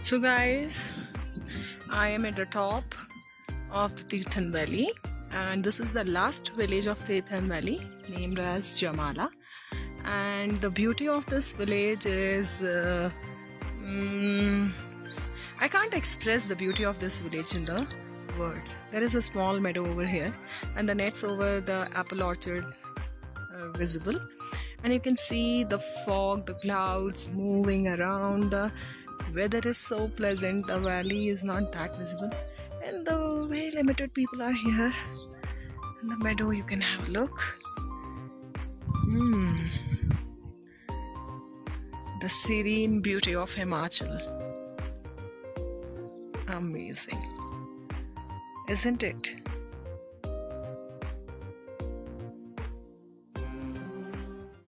So guys, I am at the top of the Tirthan Valley, and this is the last village of Tirthan Valley, named as Jamala. And the beauty of this village is I can't express the beauty of this village in the words. There is a small meadow over here, and the nets over the apple orchard visible, and you can see the fog, the clouds moving around. The weather is so pleasant, the valley is not that visible, and the way limited people are here in the meadow. You can have a look. The serene beauty of Himachal. Amazing, isn't it?